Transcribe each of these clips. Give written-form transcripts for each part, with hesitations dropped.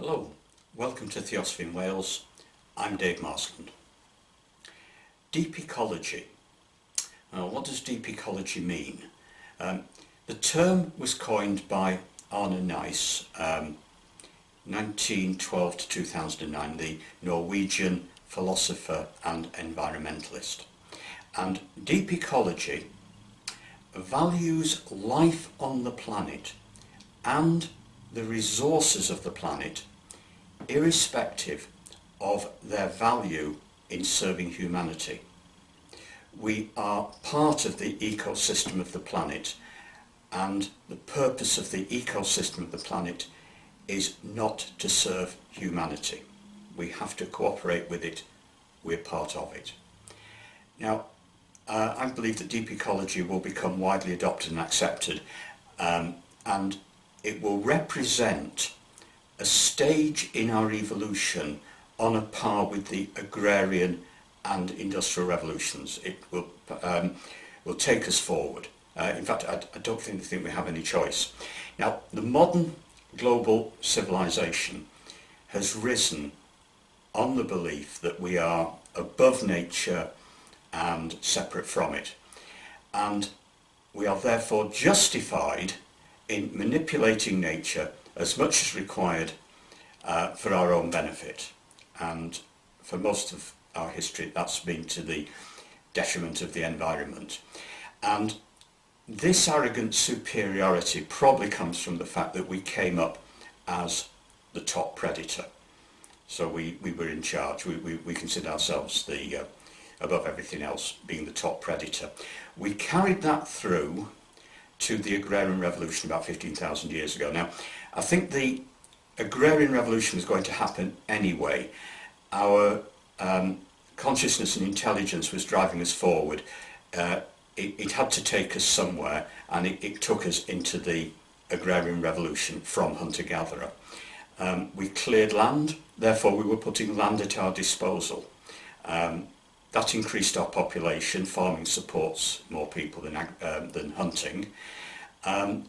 Hello, welcome to Theosophy in Wales. I'm Dave Marsland. Deep ecology. What does deep ecology mean? The term was coined by Arne Nice, 1912 to 2009, the Norwegian philosopher and environmentalist. And deep ecology values life on the planet and the resources of the planet, irrespective of their value in serving humanity. We are part of the ecosystem of the planet, and the purpose of the ecosystem of the planet is not to serve humanity. We have to cooperate with it. We're part of it. Now, I believe that deep ecology will become widely adopted and accepted, and it will represent a stage in our evolution on a par with the agrarian and industrial revolutions. It will take us forward. In fact, I don't think we have any choice. Now, the modern global civilization has risen on the belief that we are above nature and separate from it. And we are therefore justified in manipulating nature as much as required for our own benefit. And for most of our history, that's been to the detriment of the environment. And this arrogant superiority probably comes from the fact that we came up as the top predator. So we were in charge. We consider ourselves the above everything else, being the top predator. We carried that through to the agrarian revolution about 15,000 years ago. Now, I think the agrarian revolution was going to happen anyway. Our consciousness and intelligence was driving us forward. It had to take us somewhere, and it took us into the agrarian revolution from hunter-gatherer. We cleared land, therefore we were putting land at our disposal. That increased our population. Farming supports more people than hunting.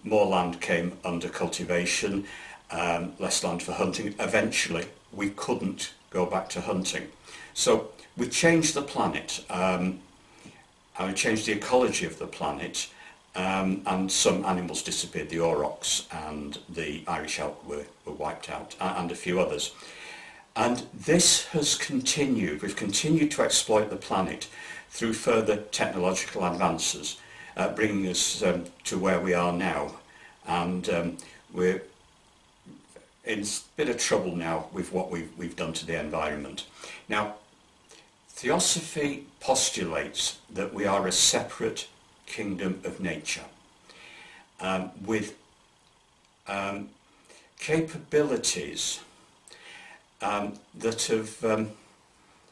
More land came under cultivation, less land for hunting. Eventually, we couldn't go back to hunting. So we changed the planet, and we changed the ecology of the planet, and some animals disappeared. The aurochs and the Irish elk were wiped out, and a few others. And this has continued. We've continued to exploit the planet through further technological advances, bringing us to where we are now. And we're in a bit of trouble now with what we've done to the environment. Now, Theosophy postulates that we are a separate kingdom of nature, with capabilities that have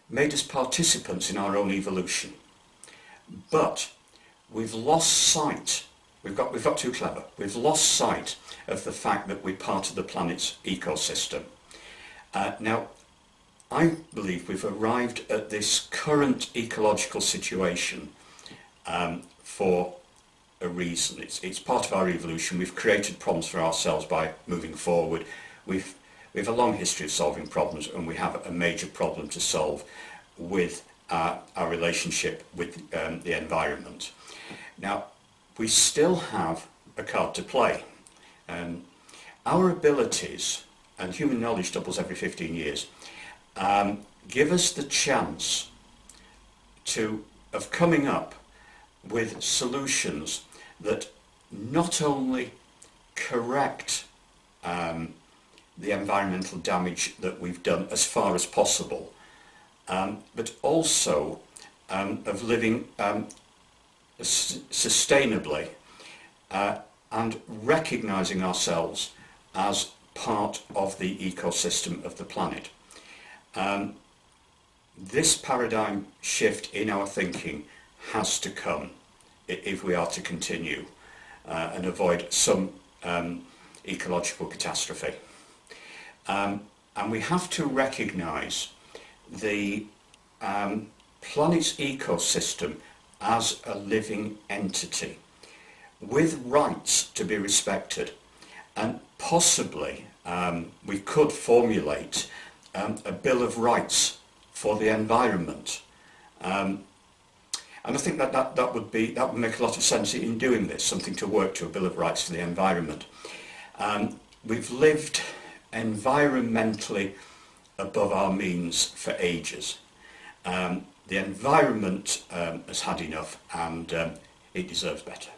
made us participants in our own evolution. But we've lost sight, we've got too clever, we've lost sight of the fact that we're part of the planet's ecosystem. Now, I believe we've arrived at this current ecological situation for a reason. It's part of our evolution. We've created problems for ourselves by moving forward. We have a long history of solving problems, and we have a major problem to solve with our relationship with the environment. Now, we still have a card to play. Our abilities, and human knowledge doubles every 15 years, give us the chance of coming up with solutions that not only correct the environmental damage that we've done as far as possible, but also of living sustainably and recognizing ourselves as part of the ecosystem of the planet. This paradigm shift in our thinking has to come if we are to continue and avoid some ecological catastrophe. And we have to recognize the planet's ecosystem as a living entity with rights to be respected. And possibly we could formulate a Bill of Rights for the environment. And I think that would make a lot of sense in doing this, something to work to, a Bill of Rights for the environment. We've lived environmentally above our means for ages. The environment has had enough, and it deserves better.